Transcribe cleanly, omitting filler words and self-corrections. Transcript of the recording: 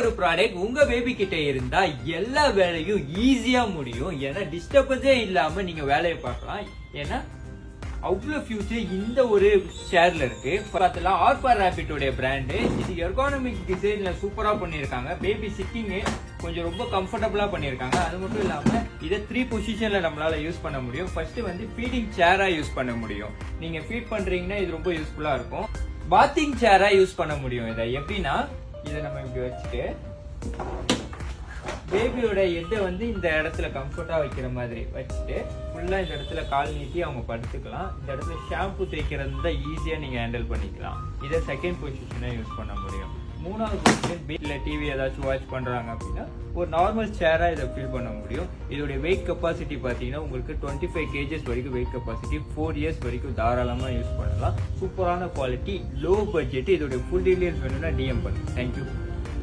ஒரு ப்ராடக்ட் உங்க பேபி கிட்ட இருந்தா எல்லா வேலையும் ஈஸியா முடியும். ஏன்னா டிஸ்டர்பன்ஸே இல்லாம நீங்க வேலையை பார்க்கலாம். ஏன்னா அவ்வளவு ஃபியூச்சர் இந்த ஒரு ஷேர்ல இருக்கு. பார்த்தலாம் ஆர்ஃபார் ரேபிட்டோட பிராண்டு. இது எர்கானமிக் டிசைன்ல சூப்பரா பண்ணிருக்காங்க. பேபி சிட்டிங் கொஞ்சம் ரொம்ப கம்ஃபர்டபுளா பண்ணிருக்காங்க. அது மட்டும் இல்லாம இதை 3 பொசிஷன்ல நம்மளால யூஸ் பண்ண முடியும். ஃபர்ஸ்ட் வந்து ஃபீடிங் சேரா யூஸ் பண்ண முடியும். நீங்க ஃபீட் பண்றீங்கன்னா இது ரொம்ப யூஸ்ஃபுல்லா இருக்கும். பாத்திங் சேரா யூஸ் பண்ண முடியும். இதை எப்படின்னா இதை நம்ம இப்படி வச்சுட்டு பேபியோட எட்டை வந்து இந்த இடத்துல கம்ஃபர்ட்டா வைக்கிற மாதிரி வச்சுட்டு ஃபுல்லா இந்த இடத்துல கால் நீட்டி அவங்க படுத்துக்கலாம். இந்த இடத்துல ஷாம்பு தேய்க்கிறது தான் ஈஸியா நீங்க ஹேண்டில் பண்ணிக்கலாம். இதை செகண்ட் பொசிஷனா யூஸ் பண்ண முடியும். மூணாவது பொசிஷன் வீட்ல டிவி ஏதாச்சும் வாட்ச் பண்றாங்க அப்படின்னா ஒரு நார்மல் சேரா இதை ஃபீல் பண்ண முடியும். இதோட வெயிட் கெப்பாசிட்டி பாத்தீங்கன்னா உங்களுக்கு 25 kgs வரைக்கும் வெயிட் கெப்பாசிட்டி, 4 years வரைக்கும் தாராளமா யூஸ் பண்ணலாம். சூப்பரான குவாலிட்டி, லோ பட்ஜெட். இதோட ஃபுல் டீடைல்ஸ் வேணும்னா DM பண்ணுங்க. தேங்க்யூ.